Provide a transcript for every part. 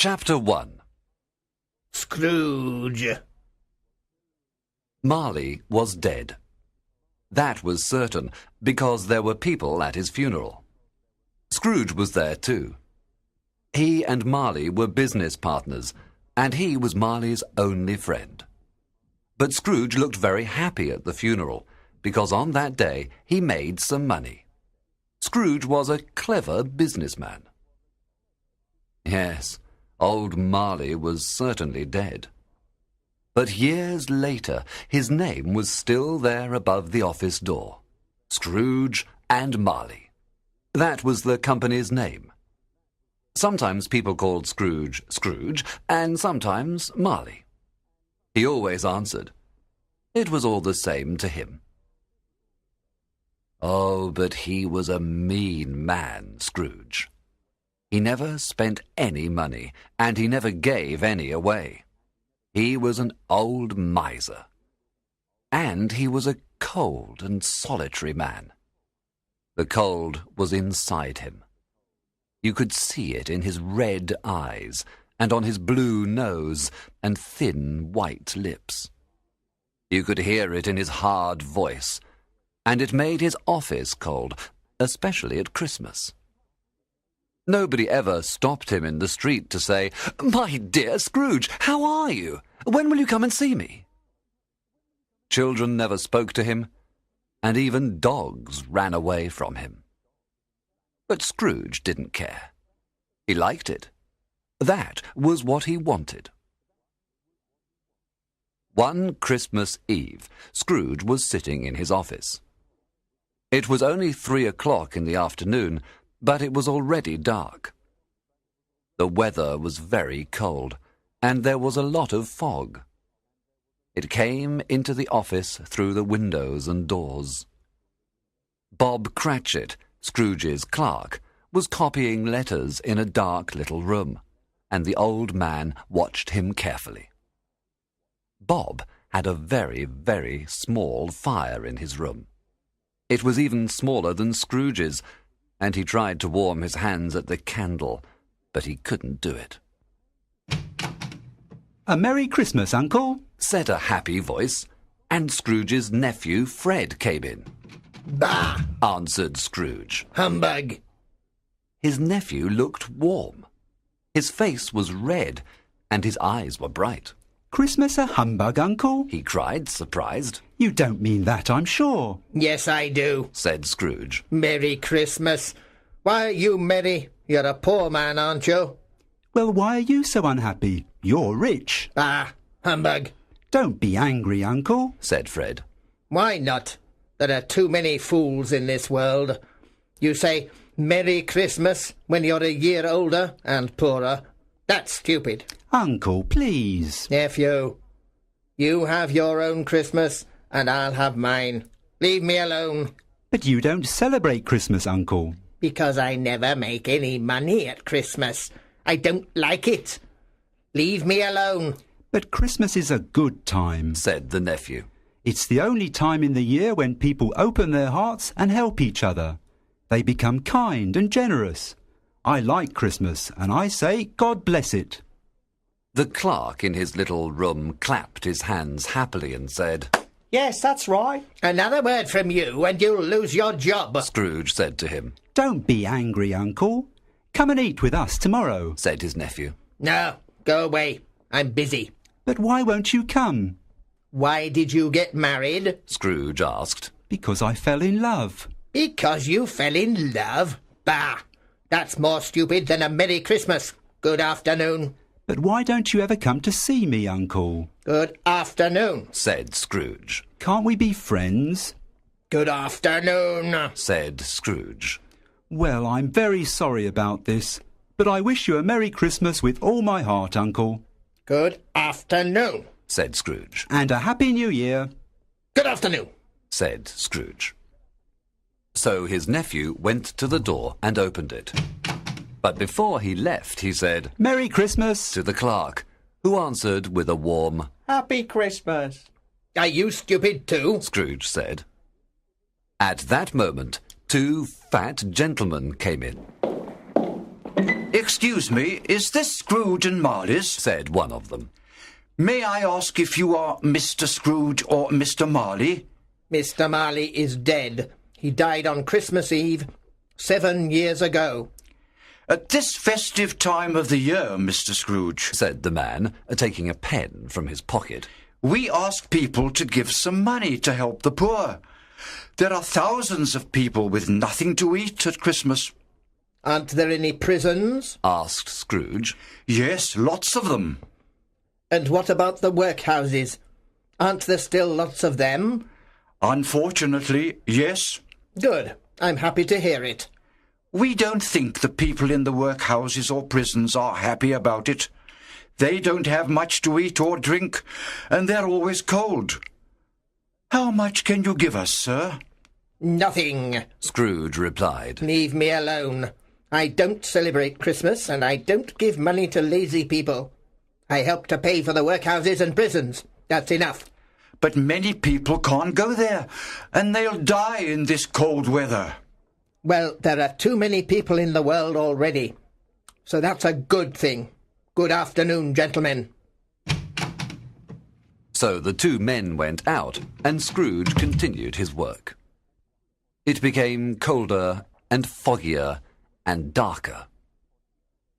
Chapter 1. Scrooge. Marley was dead. That was certain, because there were people at his funeral. Scrooge was there too. He and Marley were business partners, and he was Marley's only friend. But Scrooge looked very happy at the funeral, because on that day he made some money. Scrooge was a clever businessman. Yes, old Marley was certainly dead. But years later, his name was still there above the office door. Scrooge and Marley. That was the company's name. Sometimes people called Scrooge Scrooge, and sometimes Marley. He always answered. It was all the same to him. Oh, but he was a mean man, Scrooge. He never spent any money, and he never gave any away. He was an old miser. And he was a cold and solitary man. The cold was inside him. You could see it in his red eyes, and on his blue nose and thin white lips. You could hear it in his hard voice, and it made his office cold, especially at Christmas. Nobody ever stopped him in the street to say, "My dear Scrooge, how are you? When will you come and see me?" Children never spoke to him, and even dogs ran away from him. But Scrooge didn't care. He liked it. That was what he wanted. One Christmas Eve, Scrooge was sitting in his office. It was only 3 o'clock in the afternoon, but it was already dark. The weather was very cold, and there was a lot of fog. It came into the office through the windows and doors. Bob Cratchit, Scrooge's clerk, was copying letters in a dark little room, and the old man watched him carefully. Bob had a very, very small fire in his room. It was even smaller than Scrooge's, and he tried to warm his hands at the candle, but he couldn't do it. "A Merry Christmas, Uncle," said a happy voice, and Scrooge's nephew Fred came in. Bah! Answered Scrooge. Humbug! His nephew looked warm. His face was red, and his eyes were bright. "Christmas a humbug, Uncle?" He cried, surprised. "You don't mean that, I'm sure." Yes, I do, said Scrooge. Merry Christmas. Why are you merry? You're a poor man, aren't you? "Well, why are you so unhappy? You're rich." Ah, humbug. "Don't be angry, Uncle," said Fred. Why not? There are too many fools in this world. You say Merry Christmas when you're a year older and poorer. That's stupid. "Uncle, please." Nephew, you have your own Christmas and I'll have mine. Leave me alone. "But you don't celebrate Christmas, Uncle." Because I never make any money at Christmas. I don't like it. Leave me alone. "But Christmas is a good time," said the nephew. "It's the only time in the year when people open their hearts and help each other. They become kind and generous. I like Christmas, and I say God bless it." The clerk in his little room clapped his hands happily and said, "Yes, that's right." Another word from you and you'll lose your job. Scrooge said to him. "Don't be angry, Uncle. Come and eat with us tomorrow," said his nephew. No, go away. I'm busy. "But why won't you come?" Why did you get married? Scrooge asked. "Because I fell in love." Because you fell in love? Bah! That's more stupid than a Merry Christmas. Good afternoon. "But why don't you ever come to see me, Uncle?" Good afternoon, said Scrooge. "Can't we be friends?" Good afternoon, said Scrooge. "Well, I'm very sorry about this, but I wish you a Merry Christmas with all my heart, Uncle." Good afternoon, said Scrooge. "And a Happy New Year." Good afternoon, said Scrooge. So his nephew went to the door and opened it. But before he left, he said, "Merry Christmas," to the clerk, who answered with a warm, "Happy Christmas." Are you stupid too? Scrooge said. At that moment, 2 fat gentlemen came in. Excuse me, is this Scrooge and Marley's? Said one of them. May I ask if you are Mr. Scrooge or Mr. Marley? Mr. Marley is dead. He died on Christmas Eve 7 years ago. At this festive time of the year, Mr. Scrooge, Said the man, taking a pen from his pocket. we ask people to give some money to help the poor. There are thousands of people with nothing to eat at Christmas. Aren't there any prisons? Asked Scrooge. Yes, lots of them. And what about the workhouses? Aren't there still lots of them? Unfortunately, yes. Good. I'm happy to hear it. We don't think the people in the workhouses or prisons are happy about it. They don't have much to eat or drink, and they're always cold. How much can you give us, sir? Nothing. Scrooge replied. Leave me alone. I don't celebrate Christmas, and I don't give money to lazy people. I help to pay for the workhouses and prisons. That's enough. But many people can't go there, and they'll die in this cold weather. Well, there are too many people in the world already. So that's a good thing. Good afternoon, gentlemen. So the two men went out, and Scrooge continued his work. It became colder and foggier and darker.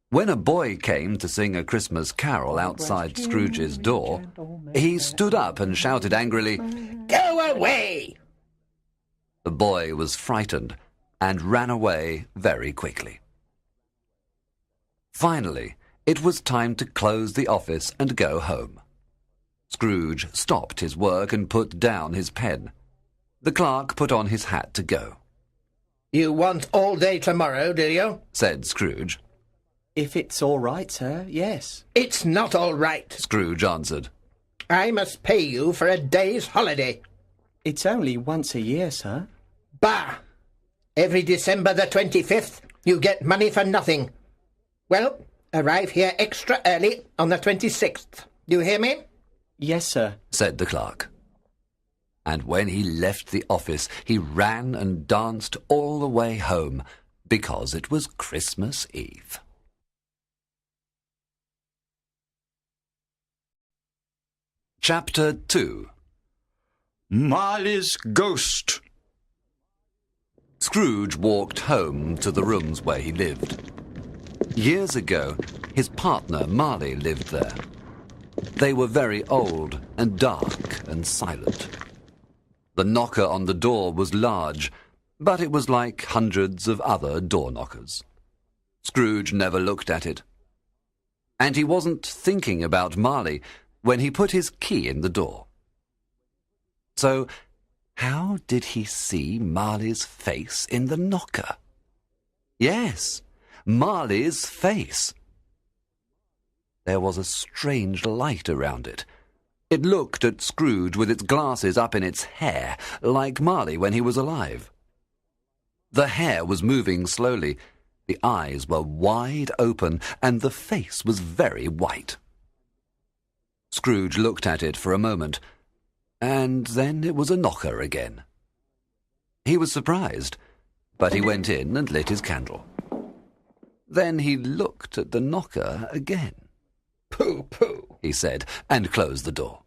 When a boy came to sing a Christmas carol outside Scrooge's door, he stood up and shouted angrily, Go away! The boy was frightened and ran away very quickly. Finally, it was time to close the office and go home. Scrooge stopped his work and put down his pen. The clerk put on his hat to go. You want all day tomorrow, do you? Said Scrooge. If it's all right, sir, yes. It's not all right. Scrooge answered. I must pay you for a day's holiday. It's only once a year, sir. Bah! Every December the 25th, you get money for nothing. Well, arrive here extra early on the 26th. You hear me? Yes, sir. Said the clerk. And when he left the office, he ran and danced all the way home, because it was Christmas Eve. Chapter 2. Marley's Ghost. Scrooge walked home to the rooms where he lived. Years ago, his partner Marley lived there. They were very old and dark and silent. The knocker on the door was large, but it was like hundreds of other door knockers. Scrooge never looked at it. And he wasn't thinking about Marley when he put his key in the door. So, how did he see Marley's face in the knocker? Yes, Marley's face. There was a strange light around it. It looked at Scrooge with its glasses up in its hair, like Marley when he was alive. The hair was moving slowly, the eyes were wide open, and the face was very white. Scrooge looked at it for a moment, and then it was a knocker again. He was surprised, but he went in and lit his candle. Then he looked at the knocker again. Pooh, pooh, he said, and closed the door.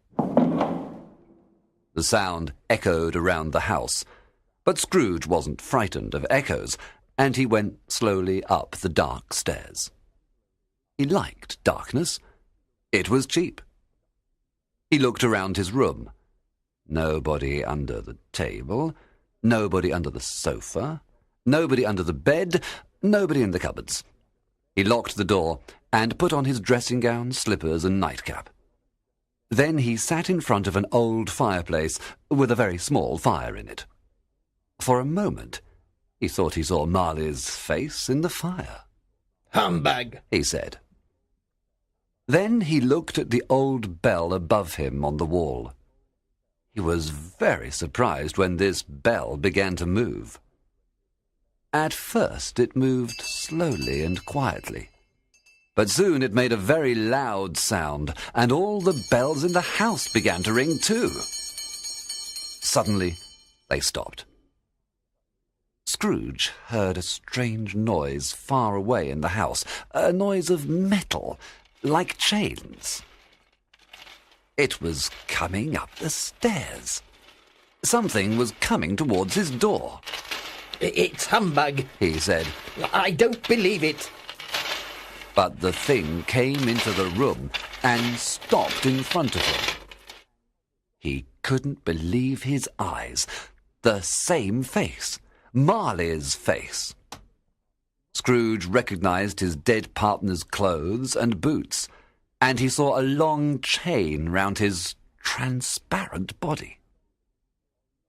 The sound echoed around the house, but Scrooge wasn't frightened of echoes, and he went slowly up the dark stairs. He liked darkness. It was cheap. He looked around his room. Nobody under the table, nobody under the sofa, nobody under the bed, nobody in the cupboards. He locked the door and put on his dressing gown, slippers, and nightcap. Then he sat in front of an old fireplace with a very small fire in it. For a moment, he thought he saw Marley's face in the fire. Humbug, he said. Then he looked at the old bell above him on the wall. He was very surprised when this bell began to move. At first it moved slowly and quietly, but soon it made a very loud sound, and all the bells in the house began to ring too. Suddenly, they stopped. Scrooge heard a strange noise far away in the house, a noise of metal, like chains. It was coming up the stairs. Something was coming towards his door. It's humbug, he said. I don't believe it. But the thing came into the room and stopped in front of him. He couldn't believe his eyes. The same face. Marley's face. Scrooge recognized his dead partner's clothes and boots, and he saw a long chain round his transparent body.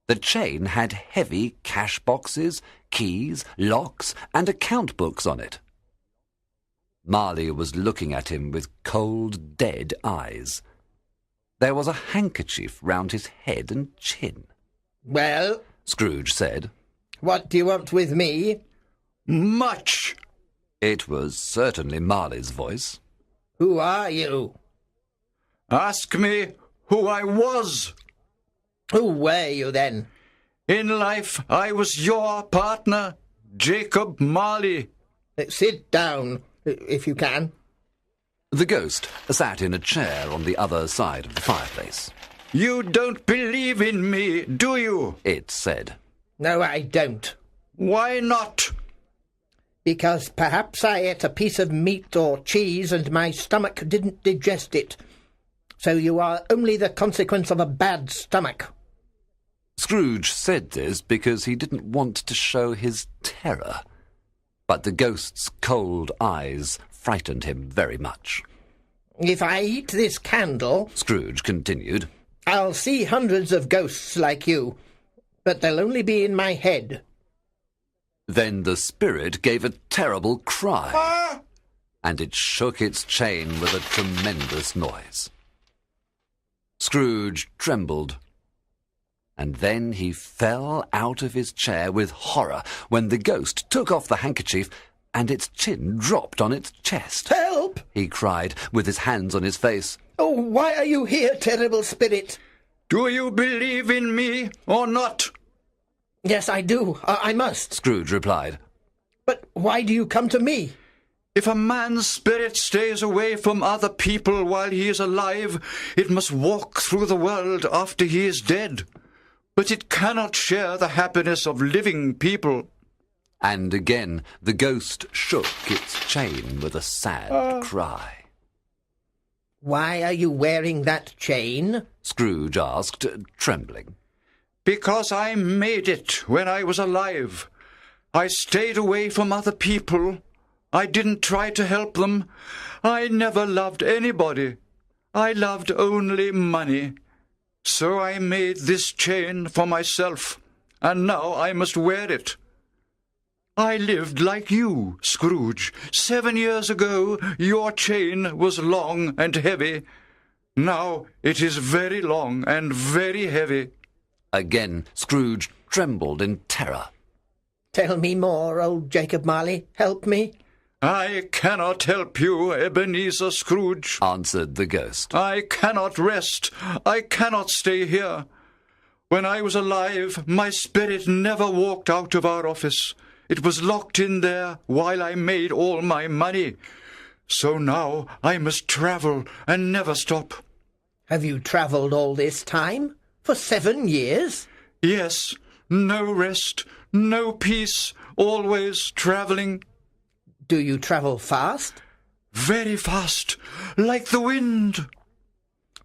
The chain had heavy cash boxes, keys, locks, and account books on it. Marley was looking at him with cold, dead eyes. There was a handkerchief round his head and chin. Well, Scrooge said. What do you want with me? Much! It was certainly Marley's voice. Who are you? Ask me who I was. Who were you then? In life, I was your partner, Jacob Marley. Sit down, if you can. The ghost sat in a chair on the other side of the fireplace. You don't believe in me, do you? It said. No, I don't. Why not? Because perhaps I ate a piece of meat or cheese and my stomach didn't digest it. So you are only the consequence of a bad stomach. Scrooge said this because he didn't want to show his terror. But the ghost's cold eyes frightened him very much. If I eat this candle, Scrooge continued, I'll see hundreds of ghosts like you, but they'll only be in my head. Then the spirit gave a terrible cry, and it shook its chain with a tremendous noise. Scrooge trembled, and then he fell out of his chair with horror when the ghost took off the handkerchief and its chin dropped on its chest. Help! He cried, with his hands on his face. Oh, why are you here, terrible spirit? Do you believe in me or not? Yes, I do. I must. Scrooge replied. But why do you come to me? If a man's spirit stays away from other people while he is alive, it must walk through the world after he is dead. But it cannot share the happiness of living people. And again the ghost shook its chain with a sad cry. Why are you wearing that chain? Scrooge asked, trembling. Because I made it when I was alive. I stayed away from other people. I didn't try to help them. I never loved anybody. I loved only money. So I made this chain for myself, and now I must wear it. I lived like you, Scrooge. 7 years ago, your chain was long and heavy. Now it is very long and very heavy. Again Scrooge trembled in terror. Tell me more, old Jacob Marley. Help me. I cannot help you, Ebenezer Scrooge, answered the ghost. I cannot rest. I cannot stay here. When I was alive, my spirit never walked out of our office. It was locked in there while I made all my money. So now I must travel and never stop. Have you travelled all this time? For 7 years? Yes, no rest, no peace, always travelling. Do you travel fast? Very fast, like the wind.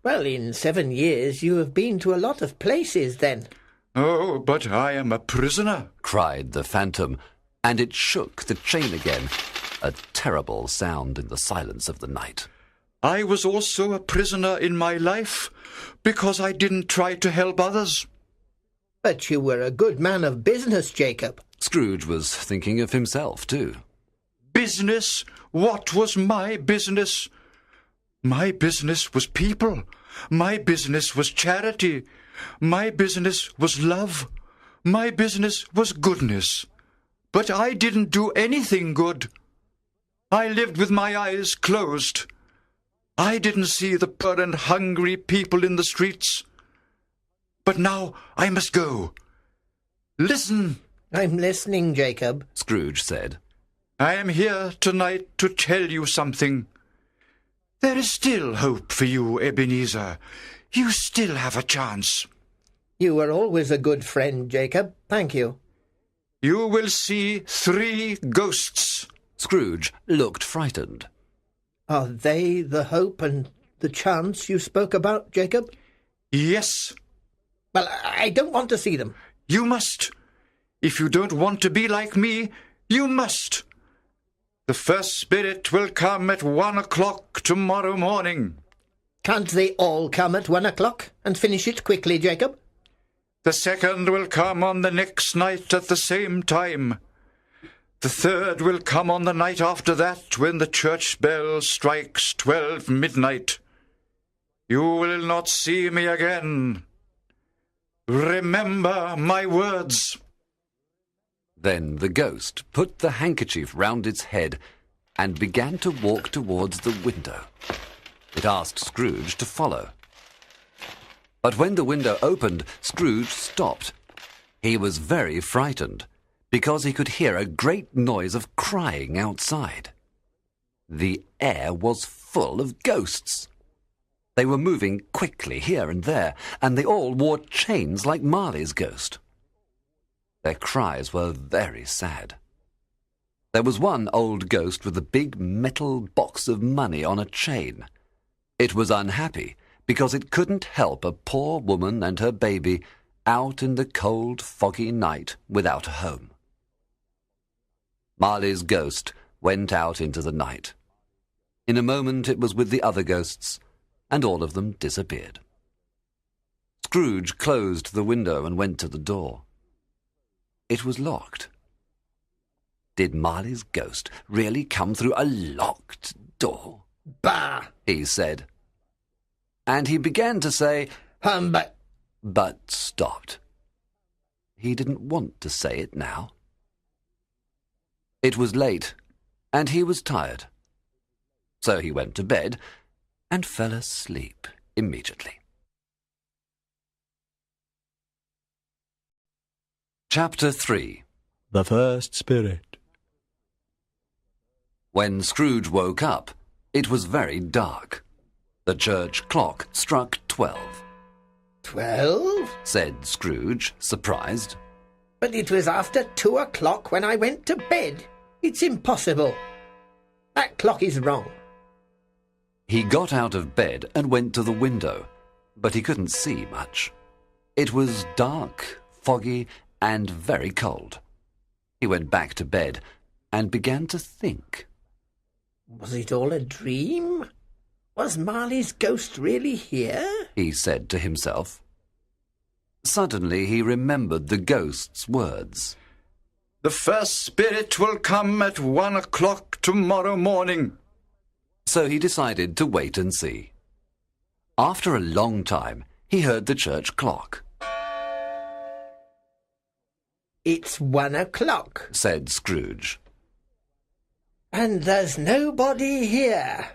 Well, in 7 years you have been to a lot of places, then. Oh, but I am a prisoner, cried the phantom, and it shook the chain again, a terrible sound in the silence of the night. I was also a prisoner in my life, because I didn't try to help others. But you were a good man of business, Jacob. Scrooge was thinking of himself, too. Business? What was my business? My business was people. My business was charity. My business was love. My business was goodness. But I didn't do anything good. I lived with my eyes closed. I didn't see the poor and hungry people in the streets. But now I must go. Listen, I'm listening, Jacob. Scrooge said. I am here tonight to tell you something. There is still hope for you, Ebenezer. You still have a chance. You were always a good friend, Jacob. Thank you. You will see 3 ghosts. Scrooge looked frightened. Are they the hope and the chance you spoke about, Jacob? Yes, Well, I don't want to see them. you must. If you don't want to be like me, you must. The first spirit will come at 1 o'clock tomorrow morning. Can't they all come at 1 o'clock and finish it quickly, Jacob? The second will come on the next night at the same time. The third will come on the night after that, when the church bell strikes 12 midnight. You will not see me again. Remember my words. Then the ghost put the handkerchief round its head and began to walk towards the window. It asked Scrooge to follow. But when the window opened, Scrooge stopped. He was very frightened, because he could hear a great noise of crying outside. The air was full of ghosts. They were moving quickly here and there, and they all wore chains like Marley's ghost. Their cries were very sad. There was one old ghost with a big metal box of money on a chain. It was unhappy because it couldn't help a poor woman and her baby out in the cold, foggy night without a home. Marley's ghost went out into the night. In a moment it was with the other ghosts, and all of them disappeared. Scrooge closed the window and went to the door. It was locked. Did Marley's ghost really come through a locked door? Bah! He said. And he began to say, but stopped. He didn't want to say it now. It was late, and he was tired. So he went to bed and fell asleep immediately. Chapter 3. The first spirit. When Scrooge woke up, it was very dark. The church clock struck 12. 12? Said Scrooge, surprised. But it was after 2 o'clock when I went to bed. It's impossible. That clock is wrong. He got out of bed and went to the window, but he couldn't see much. It was dark, foggy, and very cold. He went back to bed and began to think. Was it all a dream? Was Marley's ghost really here? He said to himself. Suddenly he remembered the ghost's words. The first spirit will come at 1 o'clock tomorrow morning. So he decided to wait and see. After a long time, he heard the church clock. It's 1 o'clock, Said Scrooge. and there's nobody here.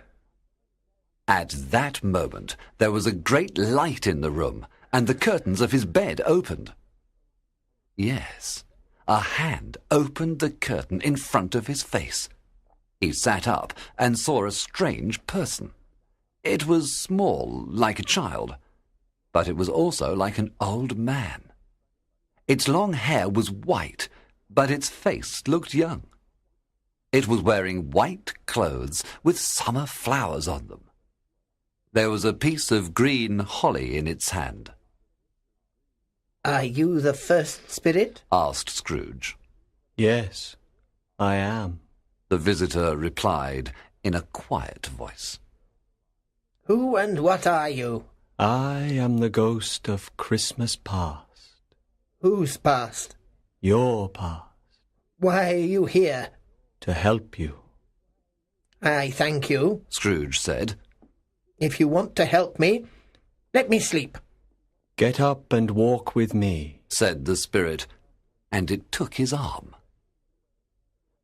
At that moment, there was a great light in the room, and the curtains of his bed opened. Yes, a hand opened the curtain in front of his face. He sat up and saw a strange person. It was small, like a child, but it was also like an old man. Its long hair was white, but its face looked young. It was wearing white clothes with summer flowers on them. There was a piece of green holly in its hand. Are you the first spirit? Asked Scrooge. Yes, I am. The visitor replied in a quiet voice. Who and what are you? I am the ghost of Christmas past. Whose past? Your past. Why are you here? To help you. I thank you. Scrooge said. If you want to help me, let me sleep. Get up and walk with me. Said the spirit, and it took his arm.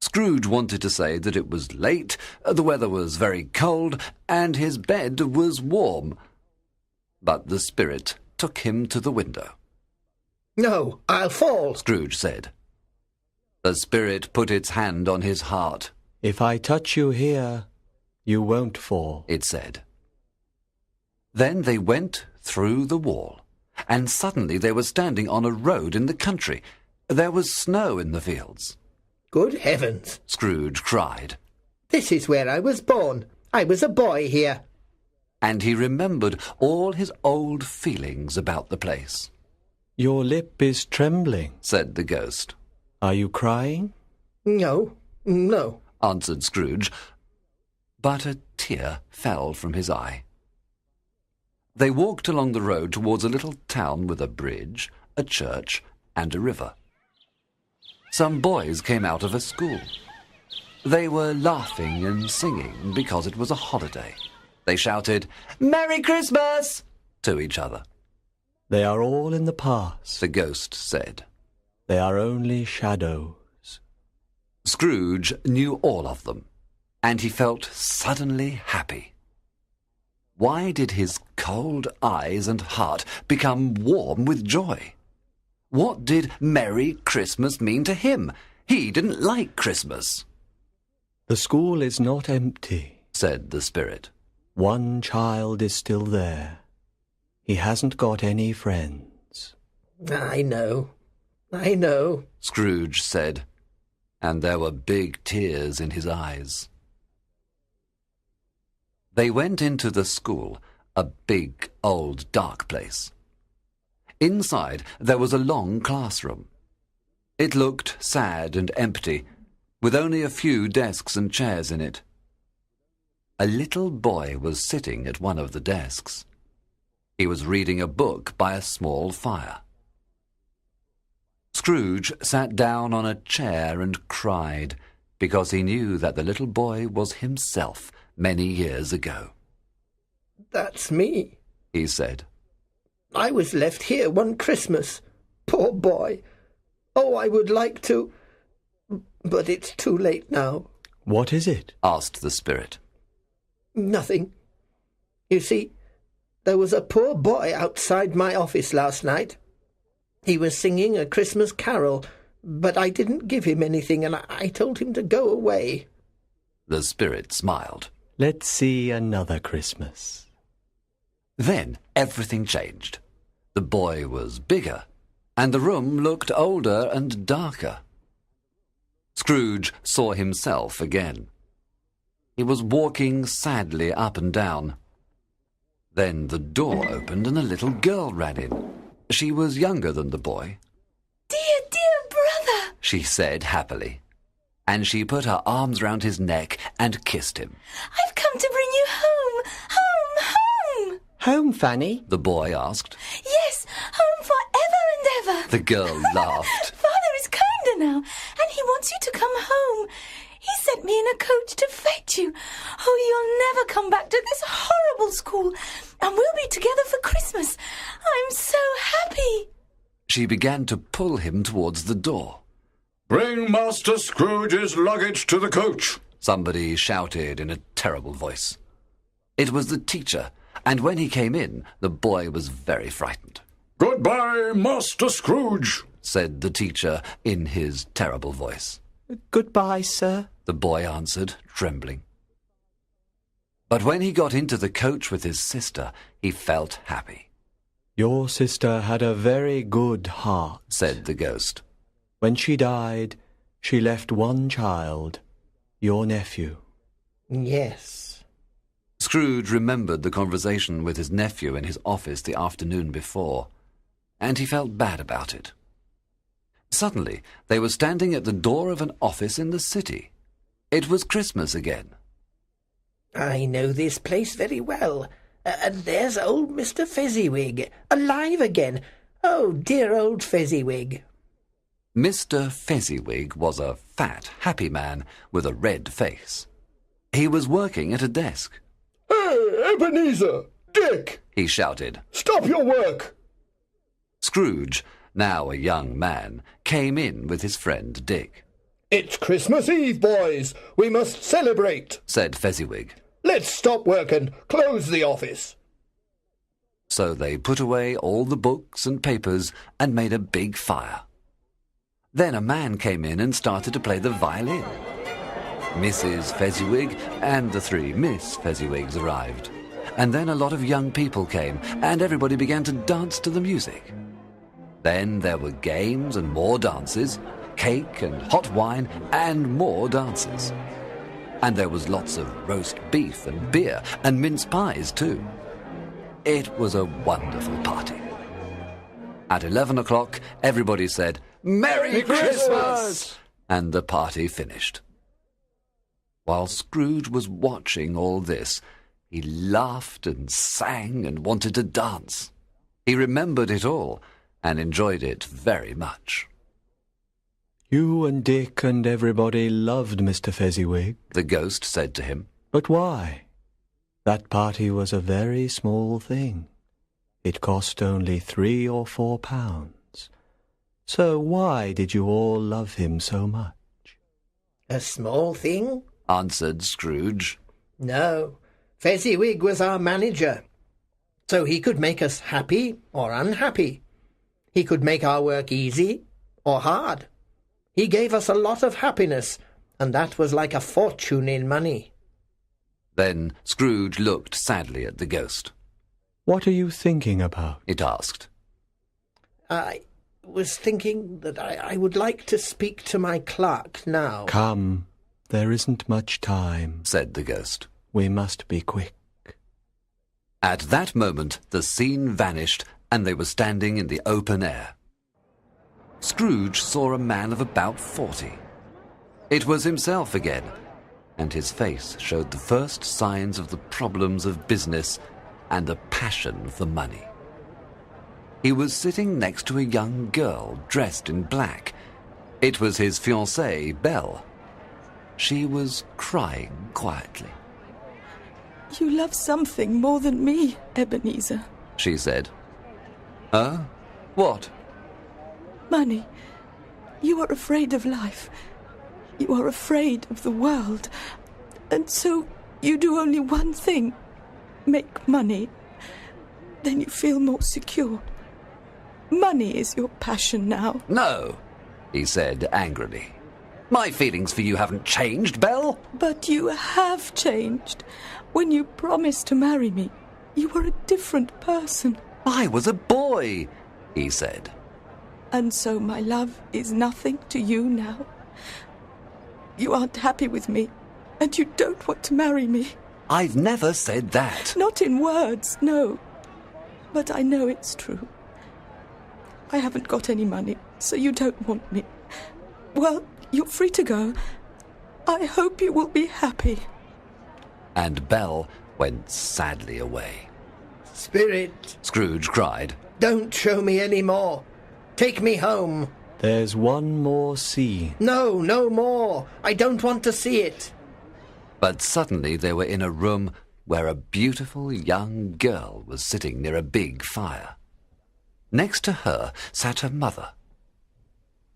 Scrooge wanted to say that it was late, the weather was very cold, and his bed was warm. But the spirit took him to the window. No, I'll fall. Scrooge said. The spirit put its hand on his heart. If I touch you here, you won't fall, it said. Then they went through the wall, and suddenly they were standing on a road in the country. There was snow in the fields. Good heavens! Scrooge cried. This is where I was born. I was a boy here. And he remembered all his old feelings about the place. Your lip is trembling, said the ghost. Are you crying? No, answered Scrooge, but a tear fell from his eye. They walked along the road towards a little town with a bridge, a church, and a river. Some boys came out of a school. They were laughing and singing because it was a holiday. They shouted, "Merry Christmas!" to each other. They are all in the past, the ghost said. They are only shadows. Scrooge knew all of them, and he felt suddenly happy. Why did his cold eyes and heart become warm with joy? What did Merry Christmas mean to him? He didn't like Christmas. The school is not empty, said the spirit. One child is still there. He hasn't got any friends. I know, Scrooge said, and there were big tears in his eyes. They went into the school, a big, old, dark place. Inside there was a long classroom. It looked sad and empty, with only a few desks and chairs in it. A little boy was sitting at one of the desks. He was reading a book by a small fire. Scrooge sat down on a chair and cried, because he knew that the little boy was himself many years ago. That's me, he said. I was left here one Christmas. Poor boy. Oh, I would like to, but it's too late now. What is it? asked the spirit. Nothing. You see, there was a poor boy outside my office last night. He was singing a Christmas carol, but I didn't give him anything, and I told him to go away. The spirit smiled. Let's see another Christmas. Then everything changed. The boy was bigger, and the room looked older and darker. Scrooge saw himself again. He was walking sadly up and down. Then the door opened and a little girl ran in. She was younger than the boy. Dear brother, she said happily, and she put her arms round his neck and kissed him. I've come to bring you home. Home. Home, Fanny? The boy asked. Yes, home forever and ever. The girl laughed. Father is kinder now, and he wants you to come home. He sent me in a coach to fetch you. Oh, you'll never come back to this horrible school, and we'll be together for Christmas. I'm so happy. She began to pull him towards the door. Bring Master Scrooge's luggage to the coach, somebody shouted in a terrible voice. It was the teacher, and when he came in, the boy was very frightened. Goodbye, Master Scrooge, said the teacher in his terrible voice. Goodbye, sir, the boy answered, trembling. But when he got into the coach with his sister, he felt happy. Your sister had a very good heart, said the ghost. When she died, she left one child, your nephew. Yes. Scrooge remembered the conversation with his nephew in his office the afternoon before, and he felt bad about it. Suddenly, they were standing at the door of an office in the city. It was Christmas again. I know this place very well. And there's old Mr. Fezziwig, alive again. Oh, dear old Fezziwig. Mr. Fezziwig was a fat, happy man with a red face. He was working at a desk. Hey, Ebenezer! Dick! He shouted. Stop your work! Scrooge, now a young man, came in with his friend Dick. It's Christmas Eve, boys. We must celebrate, said Fezziwig. Let's stop work and close the office. So they put away all the books and papers and made a big fire. Then a man came in and started to play the violin. Mrs. Fezziwig and the 3 Miss Fezziwigs arrived. And then a lot of young people came, and everybody began to dance to the music. Then there were games and more dances, cake and hot wine and more dances. And there was lots of roast beef and beer and mince pies too. It was a wonderful party. At 11 o'clock, everybody said, "Merry Christmas!" And the party finished. While Scrooge was watching all this, he laughed and sang and wanted to dance. He remembered it all and enjoyed it very much. You and Dick and everybody loved Mr. Fezziwig. The ghost said to him. But why? That party was a very small thing. It cost only 3 or 4 pounds. So why did you all love him so much? A small thing? Answered Scrooge. No, Fezziwig was our manager, so he could make us happy or unhappy. He could make our work easy or hard. He gave us a lot of happiness, and that was like a fortune in money. Then Scrooge looked sadly at the ghost. What are you thinking about? It asked. I was thinking that I would like to speak to my clerk now. Come, there isn't much time, said the ghost. We must be quick. At that moment the scene vanished, and they were standing in the open air. Scrooge saw a man of about 40. It was himself again, and his face showed the first signs of the problems of business and a passion for money. He was sitting next to a young girl dressed in black. It was his fiancée, Belle. She was crying quietly. You love something more than me, Ebenezer, she said. Huh? What? Money. You are afraid of life. You are afraid of the world. And so you do only one thing. Make money. Then you feel more secure. Money is your passion now. No, he said angrily. My feelings for you haven't changed, Belle. But you have changed. When you promised to marry me, you were a different person. I was a boy, he said. And so my love is nothing to you now. You aren't happy with me, and you don't want to marry me. I've never said that. Not in words, no. But I know it's true. I haven't got any money, so you don't want me. Well, you're free to go. I hope you will be happy. And Belle went sadly away. Spirit, Scrooge cried. Don't show me any more. Take me home. There's one more scene. No, no more. I don't want to see it. But suddenly they were in a room where a beautiful young girl was sitting near a big fire. Next to her sat her mother.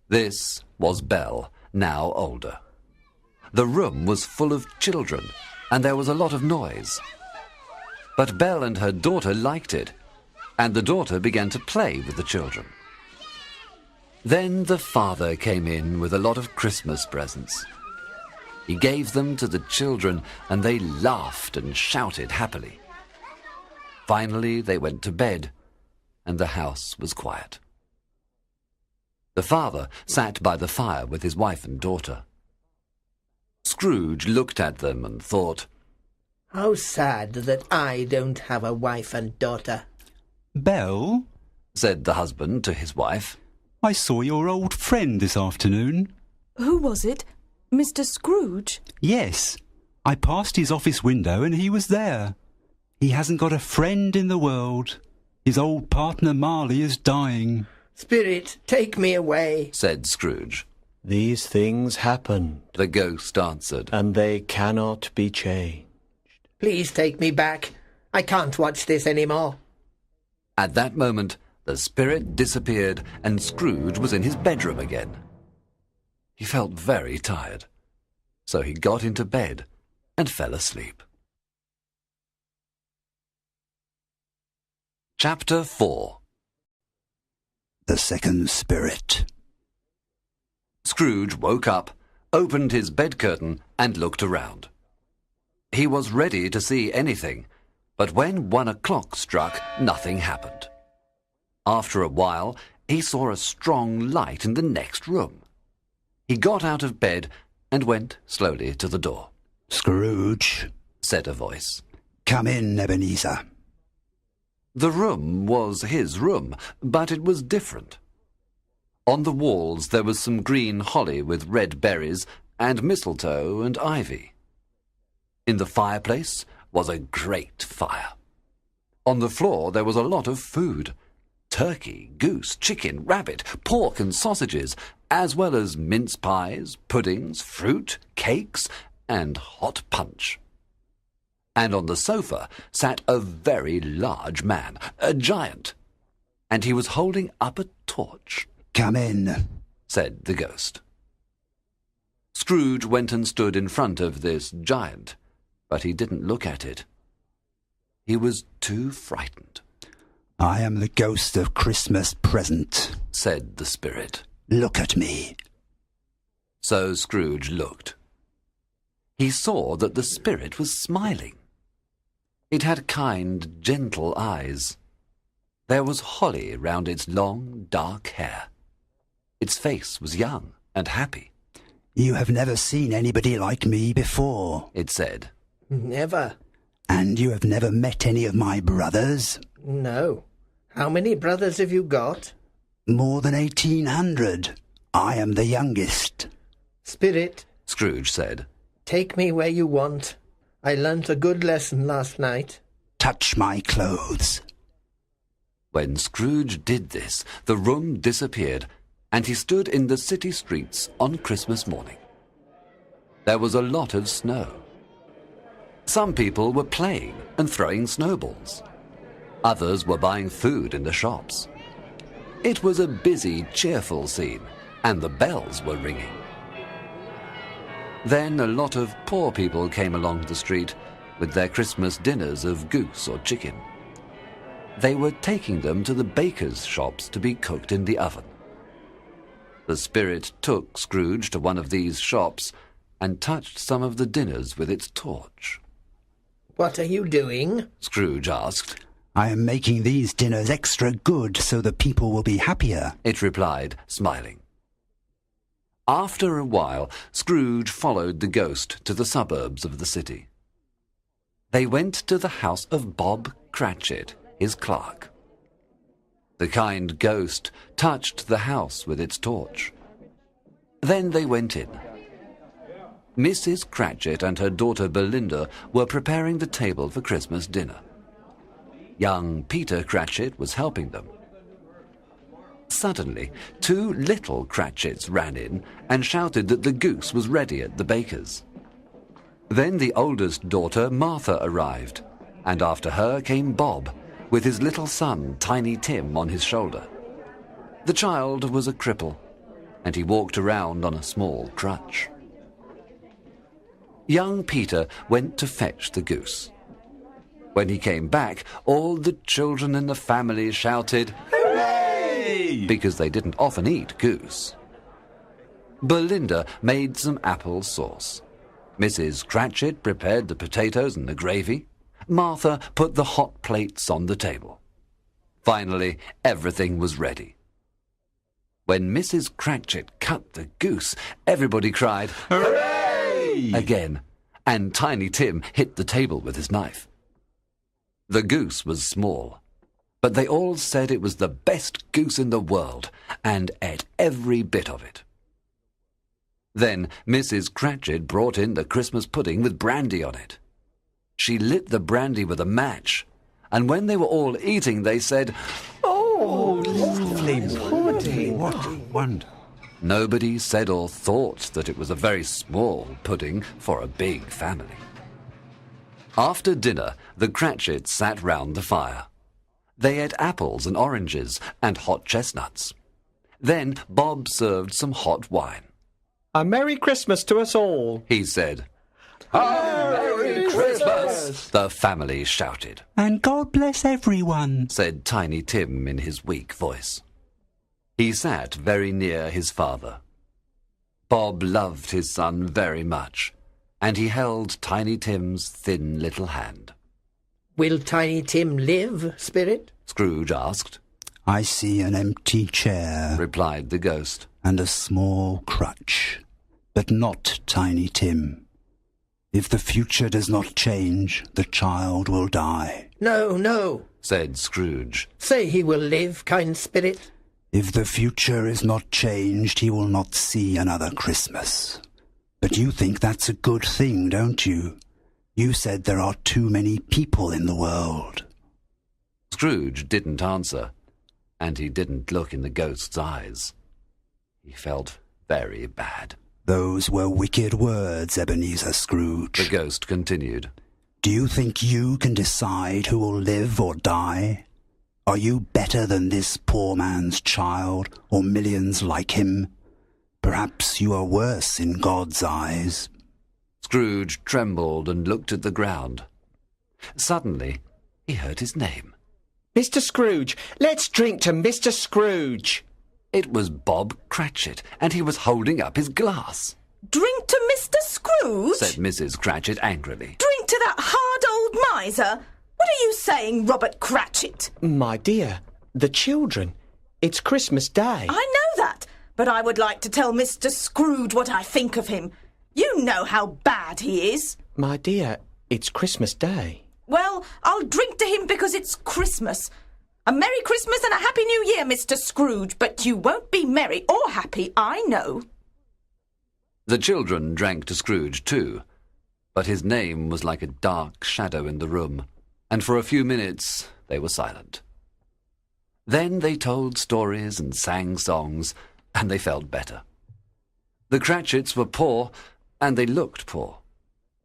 This was Belle, now older. The room was full of children, and there was a lot of noise. But Belle and her daughter liked it, and the daughter began to play with the children. Then the father came in with a lot of Christmas presents. He gave them to the children, and they laughed and shouted happily. Finally, they went to bed, and the house was quiet. The father sat by the fire with his wife and daughter. Scrooge looked at them and thought, How sad that I don't have a wife and daughter. Belle, said the husband to his wife, I saw your old friend this afternoon. Who was it? Mr. Scrooge? Yes, I passed his office window and he was there. He hasn't got a friend in the world. His old partner Marley is dying. Spirit, take me away, said Scrooge. These things happened, The ghost answered. and they cannot be changed. Please take me back. I can't watch this any more. At that moment, the spirit disappeared and Scrooge was in his bedroom again. He felt very tired, so he got into bed and fell asleep. Chapter 4. The second spirit. Scrooge woke up, opened his bed curtain, and looked around. He was ready to see anything, but when 1 o'clock struck, nothing happened. After a while, he saw a strong light in the next room. He got out of bed and went slowly to the door. "Scrooge," said a voice. "come in, Ebenezer." The room was his room, but it was different. On the walls there was some green holly with red berries, and mistletoe and ivy. In the fireplace was a great fire. On the floor there was a lot of food: turkey, goose, chicken, rabbit, pork and sausages, as well as mince pies, puddings, fruit, cakes, and hot punch. And on the sofa sat a very large man, a giant, and he was holding up a torch. "Come in," said the ghost. Scrooge went and stood in front of this giant, but he didn't look at it. He was too frightened. "I am the ghost of Christmas present," said the spirit. "Look at me." So Scrooge looked. He saw that the spirit was smiling. It had kind, gentle eyes. There was holly round its long, dark hair. Its face was young and happy. "You have never seen anybody like me before," it said. Never. "And you have never met any of my brothers?" No. How many brothers have you got? "More than 1,800. I am the youngest." Spirit, Scrooge said. take me where you want. I learnt a good lesson last night. "Touch my clothes." When Scrooge did this, the room disappeared, and he stood in the city streets on Christmas morning. There was a lot of snow. Some people were playing and throwing snowballs. Others were buying food in the shops. It was a busy, cheerful scene, and the bells were ringing. Then a lot of poor people came along the street with their Christmas dinners of goose or chicken. They were taking them to the bakers' shops to be cooked in the oven. The spirit took Scrooge to one of these shops and touched some of the dinners with its torch. What are you doing? Scrooge asked. "I am making these dinners extra good so the people will be happier," it replied, smiling. After a while, Scrooge followed the ghost to the suburbs of the city. They went to the house of Bob Cratchit, his clerk. The kind ghost touched the house with its torch. Then they went in. Mrs. Cratchit and her daughter Belinda were preparing the table for Christmas dinner. Young Peter Cratchit was helping them. Suddenly, 2 little Cratchits ran in and shouted that the goose was ready at the baker's. Then the oldest daughter, Martha, arrived, and after her came Bob, with his little son, Tiny Tim, on his shoulder. The child was a cripple, and he walked around on a small crutch. Young Peter went to fetch the goose. When he came back, all the children in the family shouted, "Hooray!" because they didn't often eat goose. Belinda made some apple sauce. Mrs. Cratchit prepared the potatoes and the gravy. Martha put the hot plates on the table. Finally, everything was ready. When Mrs. Cratchit cut the goose, everybody cried, "Hooray!" again, and Tiny Tim hit the table with his knife. The goose was small, but they all said it was the best goose in the world, and ate every bit of it. Then Mrs. Cratchit brought in the Christmas pudding with brandy on it. She lit the brandy with a match, and when they were all eating, they said, "Oh, lovely pudding!" What a wonder. Nobody said or thought that it was a very small pudding for a big family. After dinner, the Cratchits sat round the fire. They ate apples and oranges and hot chestnuts. Then Bob served some hot wine. "A Merry Christmas to us all," he said. "Merry Christmas!" the family shouted. "And God bless everyone," said Tiny Tim in his weak voice. He sat very near his father. Bob loved his son very much, and he held Tiny Tim's thin little hand. Will Tiny Tim live, Spirit? Scrooge asked. I see an empty chair, Replied the ghost. and a small crutch, but not Tiny Tim. If the future does not change, the child will die. No, no, Said Scrooge. say he will live, kind Spirit. If the future is not changed, he will not see another Christmas. But you think that's a good thing, don't you? You said there are too many people in the world. Scrooge didn't answer, and he didn't look in the ghost's eyes. He felt very bad. Those were wicked words, Ebenezer Scrooge. The ghost continued. Do you think you can decide who will live or die? Are you better than this poor man's child, or millions like him? Perhaps you are worse in God's eyes. Scrooge trembled and looked at the ground. Suddenly, he heard his name. Mr. Scrooge, let's drink to Mr. Scrooge. It was Bob Cratchit, and he was holding up his glass. Drink to Mr. Scrooge? Said Mrs. Cratchit angrily. Drink to that hard old miser? What are you saying, Robert Cratchit? My dear, the children. It's Christmas Day. I know that, but I would like to tell Mr. Scrooge what I think of him. You know how bad he is. My dear, it's Christmas Day. Well, I'll drink to him because it's Christmas. A Merry Christmas and a Happy New Year, Mr. Scrooge, but you won't be merry or happy, I know. The children drank to Scrooge too, but his name was like a dark shadow in the room, and for a few minutes they were silent. Then they told stories and sang songs, and they felt better. The Cratchits were poor, and they looked poor.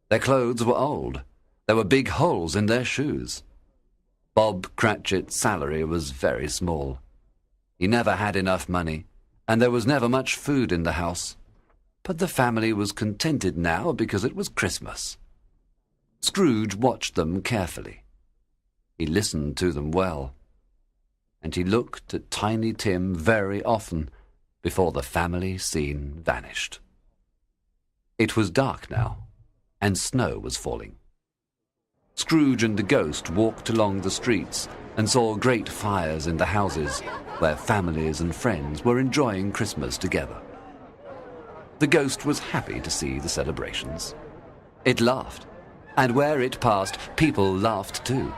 Their clothes were old. There were big holes in their shoes. Bob Cratchit's salary was very small. He never had enough money, and there was never much food in the house. But the family was contented now because it was Christmas. Scrooge watched them carefully. He listened to them well, and he looked at Tiny Tim very often before the family scene vanished. It was dark now, and snow was falling. Scrooge and the ghost walked along the streets and saw great fires in the houses where families and friends were enjoying Christmas together. The ghost was happy to see the celebrations. It laughed, and where it passed, people laughed too.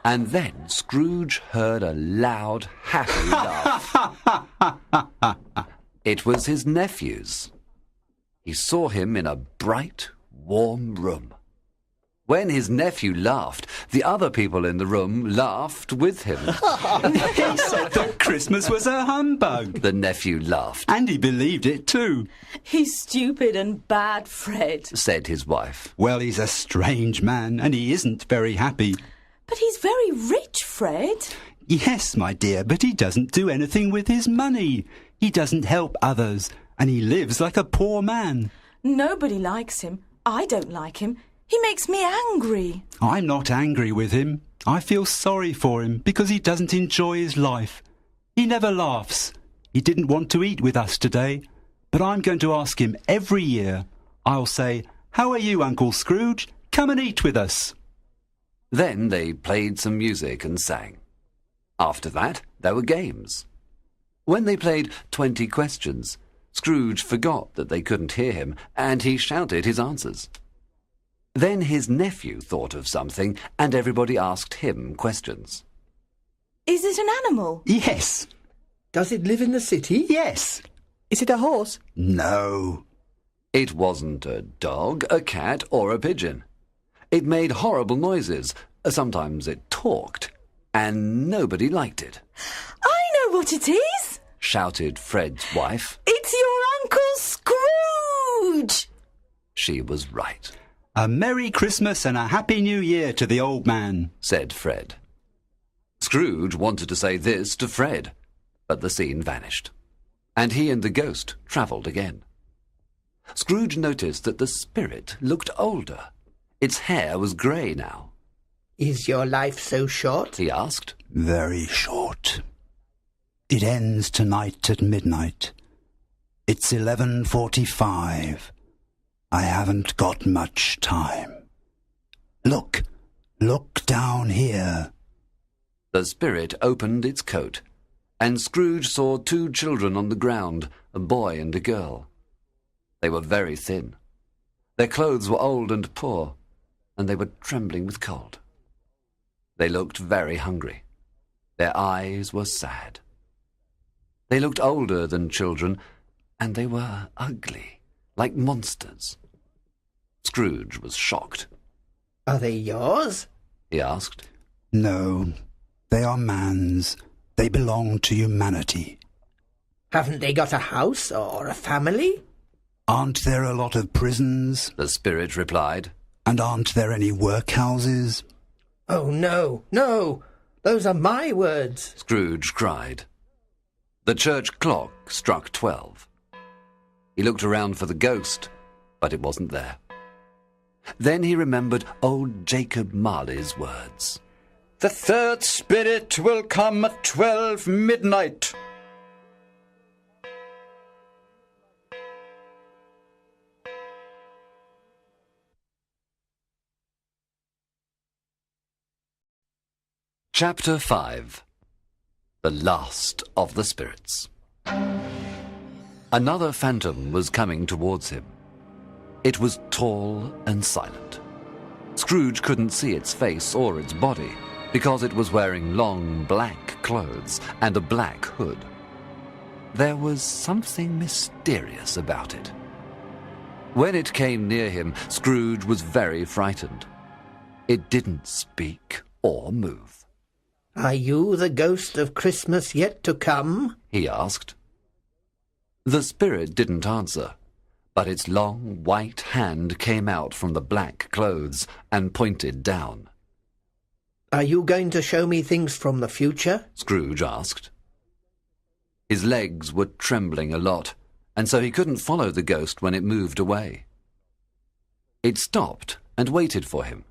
And then Scrooge heard a loud, happy laugh. It was his nephew's. He saw him in a bright, warm room. When his nephew laughed, the other people in the room laughed with him. He said that Christmas was a humbug. The nephew laughed, And he believed it too. He's stupid and bad, Fred. said his wife. Well, he's a strange man, and he isn't very happy. But he's very rich, Fred. Yes, my dear, but he doesn't do anything with his money. He doesn't help others, and he lives like a poor man. Nobody likes him. I don't like him. He makes me angry. I'm not angry with him. I feel sorry for him because he doesn't enjoy his life. He never laughs. He didn't want to eat with us today, but I'm going to ask him every year. I'll say, "How are you, Uncle Scrooge? Come and eat with us." Then they played some music and sang. After that, there were games. When they played 20 questions, Scrooge forgot that they couldn't hear him, and he shouted his answers. Then his nephew thought of something, and everybody asked him questions. Is it an animal? Yes. Does it live in the city? Yes. Is it a horse? No. It wasn't a dog, a cat, or a pigeon. It made horrible noises. Sometimes it talked, and nobody liked it. I know what it is. Shouted Fred's wife. It's your Uncle Scrooge. She was right, A Merry Christmas and a Happy New Year to the old man. said Fred. Scrooge wanted to say this to Fred, but the scene vanished, and he and the ghost travelled again. Scrooge noticed that the spirit looked older. Its hair was grey now. Is your life so short? He asked. Very short. It ends tonight at midnight. It's 11:45. I haven't got much time. Look down here. The spirit opened its coat, and Scrooge saw two children on the ground, a boy and a girl. They were very thin. Their clothes were old and poor, and they were trembling with cold. They looked very hungry. Their eyes were sad. They looked older than children, and they were ugly, like monsters. Scrooge was shocked. Are they yours? He asked. No, they are man's. They belong to humanity. Haven't they got a house or a family? Aren't there a lot of prisons? The spirit replied. And aren't there any workhouses? Oh, no, no! Those are my words! Scrooge cried. The church clock struck 12. He looked around for the ghost, but it wasn't there. Then he remembered old Jacob Marley's words. The third spirit will come at 12 midnight. Chapter 5. The Last of the Spirits. Another phantom was coming towards him. It was tall and silent. Scrooge couldn't see its face or its body, because it was wearing long black clothes and a black hood. There was something mysterious about it. When it came near him, Scrooge was very frightened. It didn't speak or move. Are you the ghost of Christmas yet to come? He asked. The spirit didn't answer, but its long white hand came out from the black clothes and pointed down. Are you going to show me things from the future? Scrooge asked. His legs were trembling a lot, and so he couldn't follow the ghost when it moved away. It stopped and waited for him.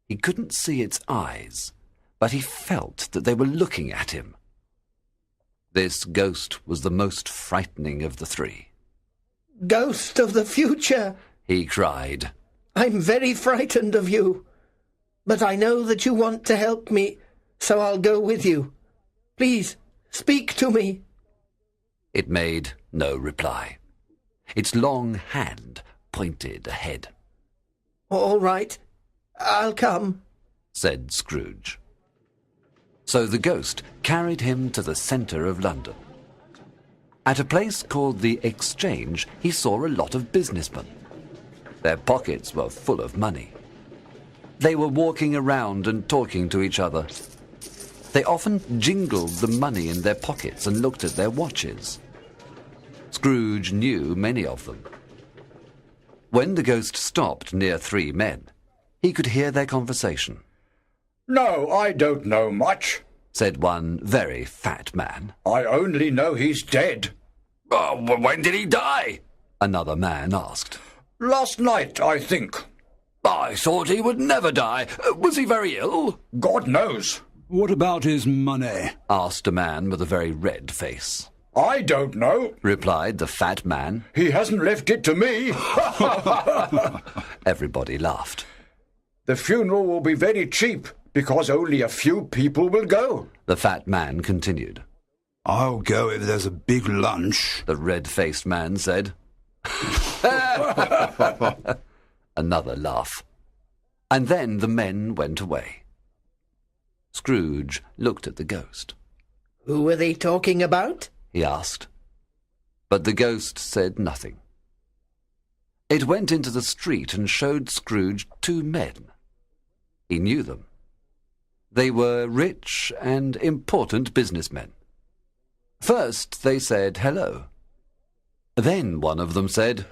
He couldn't see its eyes, but he felt that they were looking at him. This ghost was the most frightening of the three. Ghost of the future! He cried. I'm very frightened of you. But I know that you want to help me, so I'll go with you. Please, speak to me. It made no reply. Its long hand pointed ahead. All right, I'll come, said Scrooge. So the ghost carried him to the centre of London. At a place called the Exchange, he saw a lot of businessmen. Their pockets were full of money. They were walking around and talking to each other. They often jingled the money in their pockets and looked at their watches. Scrooge knew many of them. When the ghost stopped near three men, he could hear their conversation. No, I don't know much, said one very fat man. I only know he's dead. When did he die? Another man asked. Last night, I think. I thought he would never die. Was he very ill? God knows. What about his money? Asked a man with a very red face. I don't know, replied the fat man. He hasn't left it to me. Everybody laughed. The funeral will be very cheap, because only a few people will go, the fat man continued. I'll go if there's a big lunch, the red-faced man said. Another laugh. And then the men went away. Scrooge looked at the ghost. Who were they talking about? He asked. But the ghost said nothing. It went into the street and showed Scrooge two men. He knew them. They were rich and important businessmen. First they said hello. Then one of them said,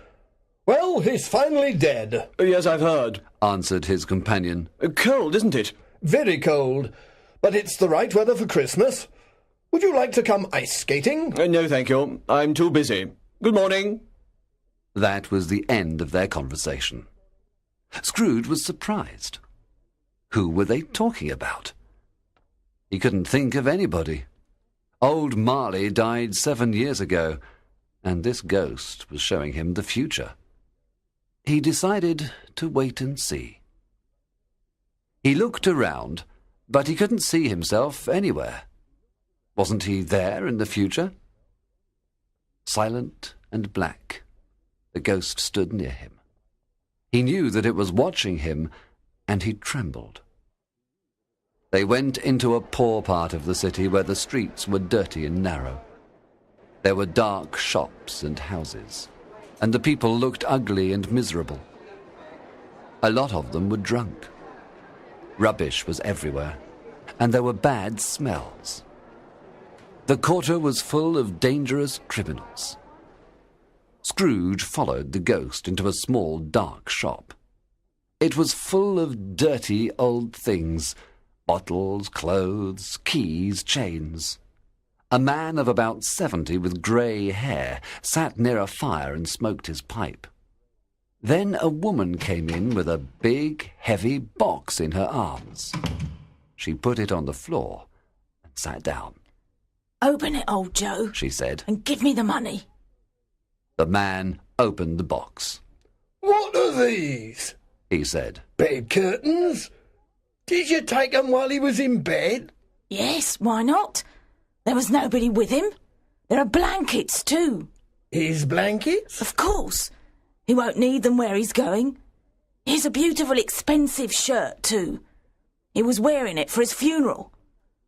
Well, he's finally dead. Yes, I've heard, answered his companion. Cold, isn't it? Very cold, but it's the right weather for Christmas. Would you like to come ice skating? No, thank you. I'm too busy. Good morning. That was the end of their conversation. Scrooge was surprised. Who were they talking about? He couldn't think of anybody. Old Marley died 7 years ago, and this ghost was showing him the future. He decided to wait and see. He looked around, but he couldn't see himself anywhere. Wasn't he there in the future? Silent and black, the ghost stood near him. He knew that it was watching him, and he trembled. They went into a poor part of the city where the streets were dirty and narrow. There were dark shops and houses, and the people looked ugly and miserable. A lot of them were drunk. Rubbish was everywhere, and there were bad smells. The quarter was full of dangerous criminals. Scrooge followed the ghost into a small, dark shop. It was full of dirty old things: bottles, clothes, keys, chains. A man of about 70 with grey hair sat near a fire and smoked his pipe. Then a woman came in with a big, heavy box in her arms. She put it on the floor and sat down. "Open it, old Joe," she said, "and give me the money." The man opened the box. What are these? He said. Bed curtains? Did you take 'em while he was in bed? "Yes, why not? There was nobody with him. There are blankets, too." His blankets? "Of course. He won't need them where he's going. Here's a beautiful, expensive shirt, too. He was wearing it for his funeral.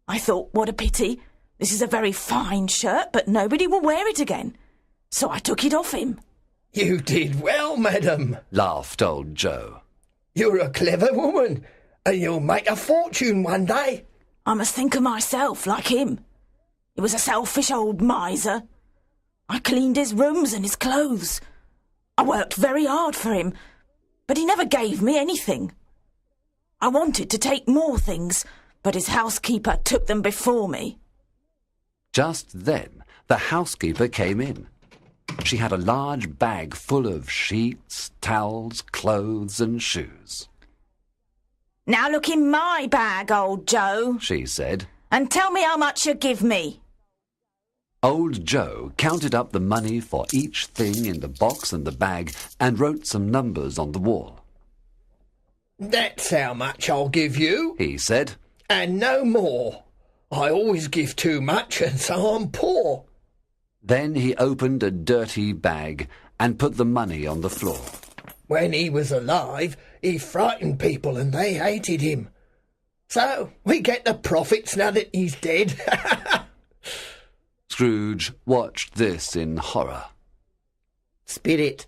I thought, what a pity. This is a very fine shirt, but nobody will wear it again. So I took it off him." You did well, madam," laughed old Joe. "You're a clever woman, and you'll make a fortune one day." "I must think of myself, like him. He was a selfish old miser. I cleaned his rooms and his clothes. I worked very hard for him, but he never gave me anything. I wanted to take more things, but his housekeeper took them before me." Just then, the housekeeper came in. She had a large bag full of sheets, towels, clothes, and shoes. "Now look in my bag, old Joe," she said, "and tell me how much you give me." Old Joe counted up the money for each thing in the box and the bag and wrote some numbers on the wall. "That's how much I'll give you," he said, "and no more. I always give too much, and so I'm poor." Then he opened a dirty bag and put the money on the floor. "When he was alive, he frightened people and they hated him. So we get the profits now that he's dead." Scrooge watched this in horror. Spirit,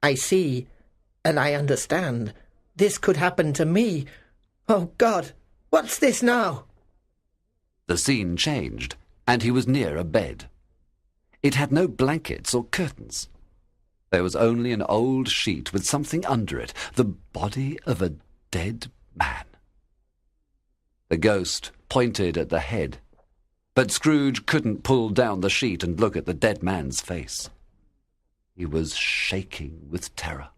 I see, and I understand. This could happen to me. Oh, God, what's this now? The scene changed, and he was near a bed. It had no blankets or curtains. There was only an old sheet with something under it, the body of a dead man. The ghost pointed at the head, but Scrooge couldn't pull down the sheet and look at the dead man's face. He was shaking with terror.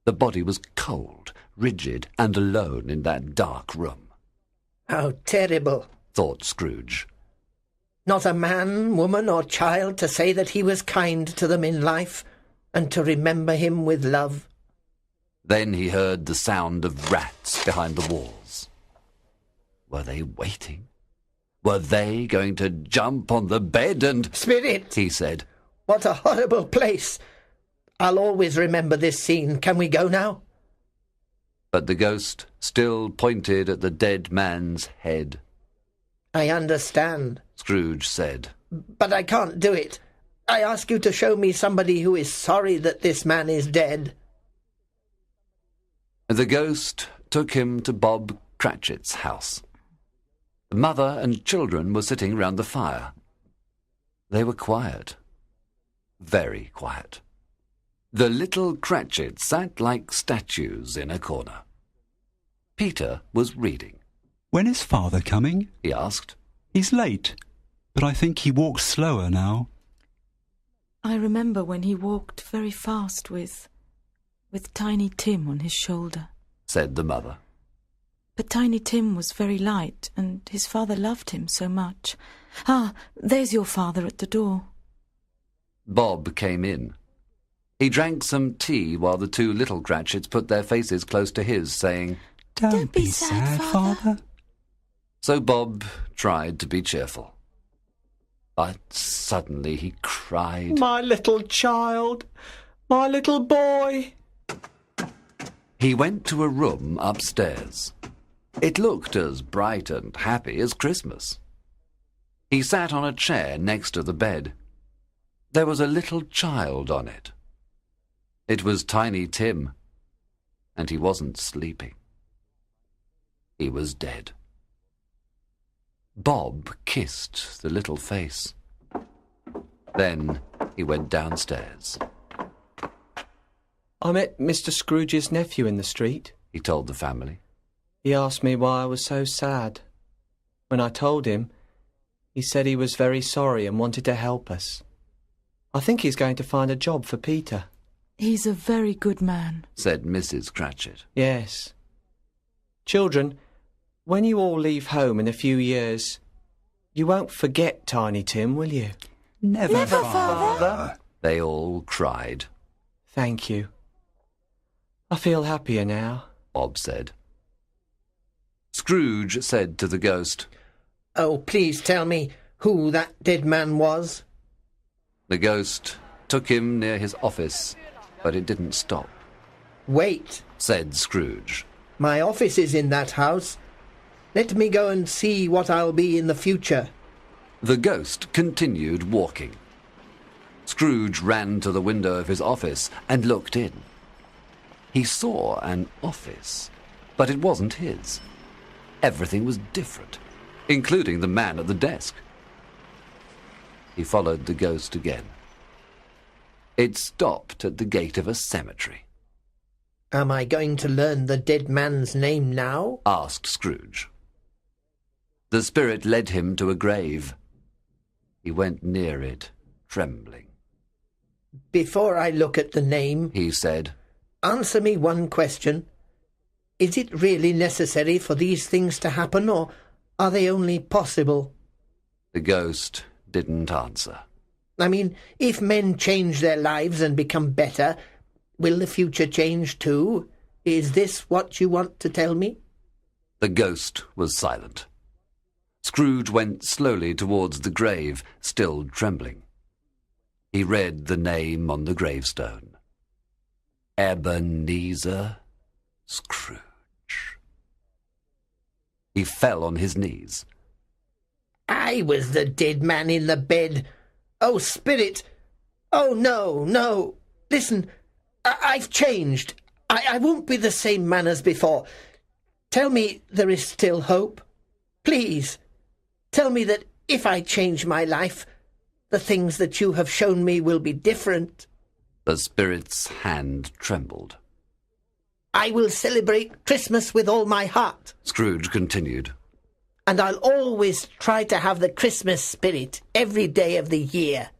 The body was cold, rigid, and alone in that dark room. How terrible, thought Scrooge. Not a man, woman, or child to say that he was kind to them in life, and to remember him with love. Then he heard the sound of rats behind the walls. Were they waiting? Were they going to jump on the bed and... "Spirit," he said. "What a horrible place. I'll always remember this scene. Can we go now?" But the ghost still pointed at the dead man's head. "I understand," Scrooge said. "but I can't do it. I ask you to show me somebody who is sorry that this man is dead." The ghost took him to Bob Cratchit's house. The mother and children were sitting round the fire. They were quiet. Very quiet. The little Cratchits sat like statues in a corner. Peter was reading. "When is father coming?" he asked. "He's late, but I think he walks slower now." "I remember when he walked very fast with Tiny Tim on his shoulder," said the mother. "But Tiny Tim was very light, and his father loved him so much. Ah, there's your father at the door." Bob came in. He drank some tea while the two little Cratchits put their faces close to his, saying, Don't be sad, Father. So Bob tried to be cheerful. But suddenly he cried. My little child, my little boy. He went to a room upstairs. It looked as bright and happy as Christmas. He sat on a chair next to the bed. There was a little child on it. It was Tiny Tim, and he wasn't sleeping. He was dead. Bob kissed the little face. Then he went downstairs. I met Mr. Scrooge's nephew in the street. He told the family. He asked me why I was so sad. When I told him, he said he was very sorry and wanted to help us. I think he's going to find a job for Peter. He's a very good man, said Mrs. Cratchit. Yes. Children, when you all leave home in a few years, you won't forget Tiny Tim, will you? Never, Father. They all cried. Thank you. I feel happier now, Bob said. Scrooge said to the ghost, Oh, please tell me who that dead man was. The ghost took him near his office, but it didn't stop. Wait, said Scrooge. my office is in that house. Let me go and see what I'll be in the future. The ghost continued walking. Scrooge ran to the window of his office and looked in. He saw an office, but it wasn't his. Everything was different, including the man at the desk. He followed the ghost again. It stopped at the gate of a cemetery. Am I going to learn the dead man's name now? Asked Scrooge. The spirit led him to a grave. He went near it, trembling. Before I look at the name, he said, answer me one question. Is it really necessary for these things to happen, or are they only possible? The ghost didn't answer. I mean, if men change their lives and become better, will the future change too? Is this what you want to tell me? The ghost was silent. Scrooge went slowly towards the grave, still trembling. He read the name on the gravestone. Ebenezer Scrooge. He fell on his knees. I was the dead man in the bed. Oh, spirit! Oh, no, no! Listen, I've changed. I won't be the same man as before. Tell me there is still hope. Please, tell me that if I change my life, the things that you have shown me will be different. The spirit's hand trembled. I will celebrate Christmas with all my heart. Scrooge continued. And I'll always try to have the Christmas spirit every day of the year.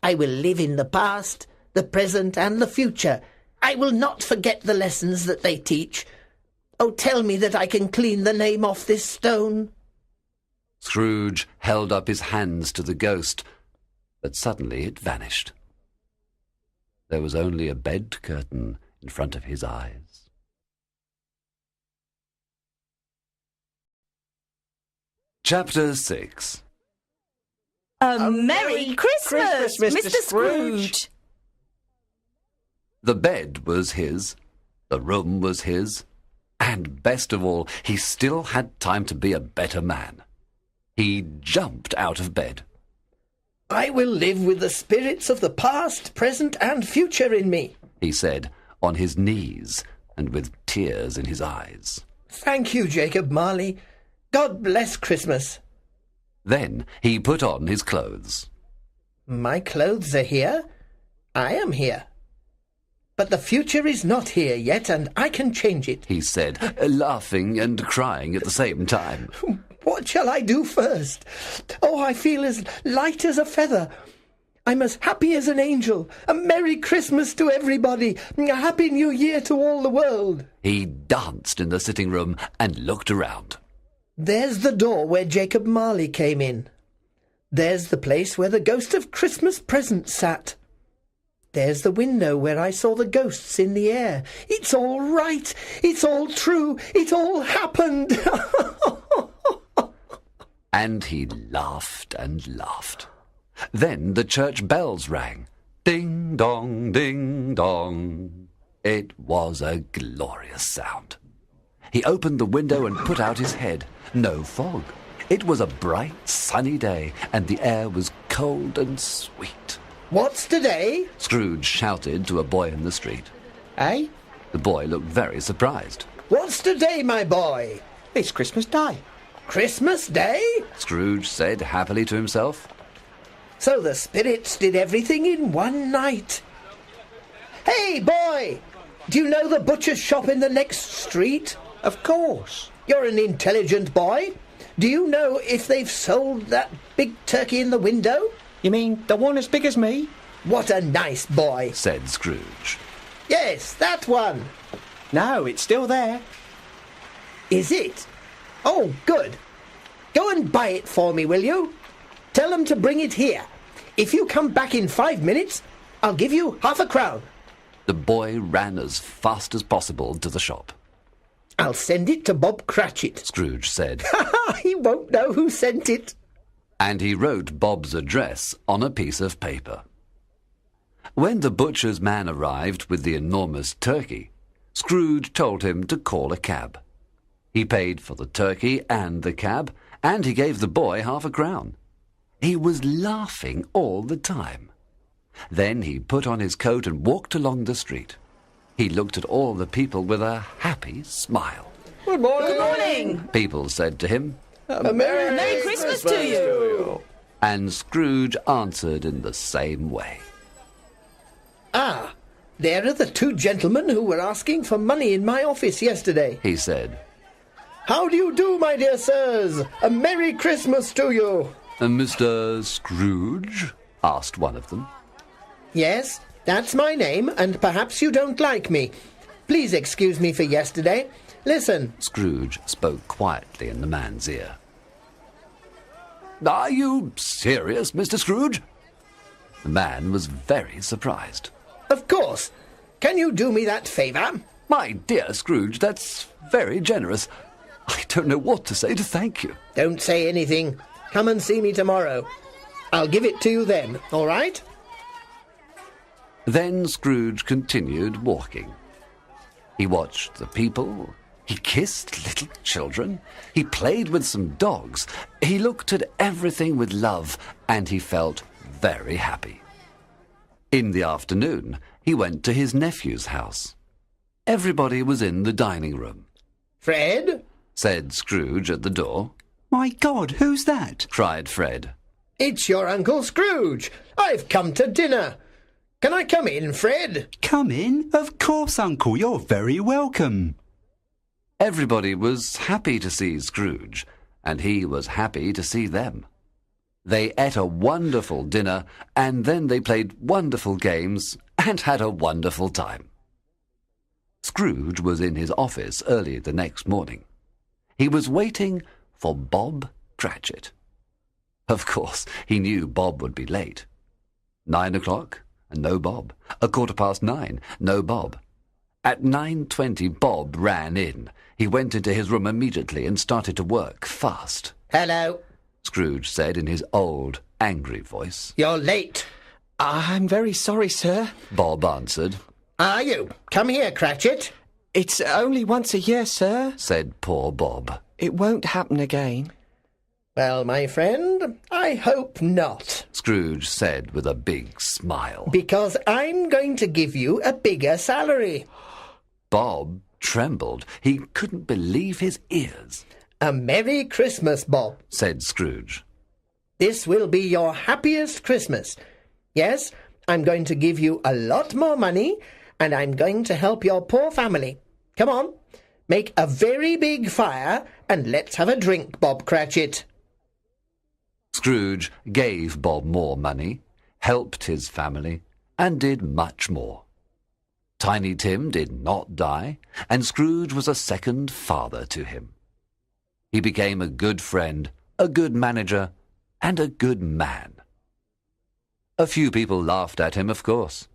I will live in the past, the present, and the future. I will not forget the lessons that they teach. Oh, tell me that I can clean the name off this stone. Scrooge held up his hands to the ghost, but suddenly it vanished. There was only a bed curtain in front of his eyes. Chapter 6. A Merry Christmas, Mr. Scrooge! The bed was his, the room was his, and best of all, he still had time to be a better man. He jumped out of bed. I will live with the spirits of the past, present, and future in me, he said, on his knees and with tears in his eyes. Thank you, Jacob Marley. God bless Christmas. Then he put on his clothes. My clothes are here. I am here. But the future is not here yet, and I can change it, he said, laughing and crying at the same time. What shall I do first? Oh, I feel as light as a feather. I'm as happy as an angel. A Merry Christmas to everybody. A Happy New Year to all the world. He danced in the sitting room and looked around. There's the door where Jacob Marley came in. There's the place where the ghost of Christmas present sat. There's the window where I saw the ghosts in the air. It's all right. It's all true. It all happened. And he laughed and laughed. Then the church bells rang. Ding dong, ding dong. It was a glorious sound. He opened the window and put out his head. No fog. It was a bright, sunny day, and the air was cold and sweet. What's today? Scrooge shouted to a boy in the street. Eh? The boy looked very surprised. What's today, my boy? It's Christmas Day. Christmas Day? Scrooge said happily to himself. So the spirits did everything in one night. Hey, boy! Do you know the butcher's shop in the next street? Of course. You're an intelligent boy. Do you know if they've sold that big turkey in the window? You mean the one as big as me? What a nice boy, Said Scrooge. Yes, that one. No, it's still there. Is it? Oh, good. Go and buy it for me, will you? Tell them to bring it here. If you come back in 5 minutes, I'll give you £0.50. The boy ran as fast as possible to the shop. I'll send it to Bob Cratchit. Scrooge said, He won't know who sent it. and he wrote Bob's address on a piece of paper. When the butcher's man arrived with the enormous turkey, Scrooge told him to call a cab. He paid for the turkey and the cab, and he gave the boy £0.50. He was laughing all the time. Then he put on his coat and walked along the street. He looked at all the people with a happy smile. Good morning. Good morning. People said to him, Merry Christmas to you. and Scrooge answered in the same way. Ah, there are the two gentlemen who were asking for money in my office yesterday. He said, How do you do, my dear sirs? A Merry Christmas to you. Mr. Scrooge? Asked one of them. Yes, that's my name, and perhaps you don't like me. Please excuse me for yesterday. Listen. Scrooge spoke quietly in the man's ear. Are you serious, Mr. Scrooge? The man was very surprised. Of course. Can you do me that favour? My dear Scrooge, that's very generous. I don't know what to say to thank you. Don't say anything. Come and see me tomorrow. I'll give it to you then, all right? Then Scrooge continued walking. He watched the people. He kissed little children. He played with some dogs. He looked at everything with love, and he felt very happy. In the afternoon, he went to his nephew's house. Everybody was in the dining room. Fred? Said Scrooge at the door. My God, who's that? Cried Fred. It's your Uncle Scrooge. I've come to dinner. Can I come in, Fred? Come in? Of course, Uncle, you're very welcome. Everybody was happy to see Scrooge, and he was happy to see them. They ate a wonderful dinner, and then they played wonderful games and had a wonderful time. Scrooge was in his office early the next morning. He was waiting for Bob Cratchit. Of course, he knew Bob would be late. 9 o'clock, and no Bob. 9:15, no Bob. At 9:20, Bob ran in. He went into his room immediately and started to work fast. Hello. Scrooge said in his old, angry voice. You're late. I'm very sorry, sir. Bob answered. Are you? Come here, Cratchit. It's only once a year, sir. Said poor Bob. It won't happen again. Well, my friend, I hope not. Scrooge said with a big smile. Because I'm going to give you a bigger salary. Bob trembled. He couldn't believe his ears. A Merry Christmas, Bob, said Scrooge. This will be your happiest Christmas. Yes, I'm going to give you a lot more money, and I'm going to help your poor family. Come on, make a very big fire, and let's have a drink, Bob Cratchit. Scrooge gave Bob more money, helped his family, and did much more. Tiny Tim did not die, and Scrooge was a second father to him. He became a good friend, a good manager, and a good man. A few people laughed at him, of course,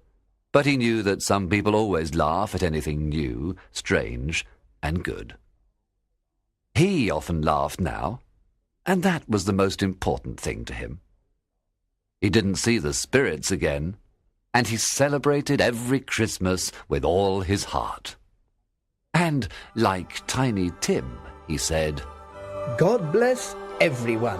but he knew that some people always laugh at anything new, strange, and good. He often laughed now, and that was the most important thing to him. He didn't see the spirits again, and he celebrated every Christmas with all his heart. And, like Tiny Tim, he said, God bless everyone.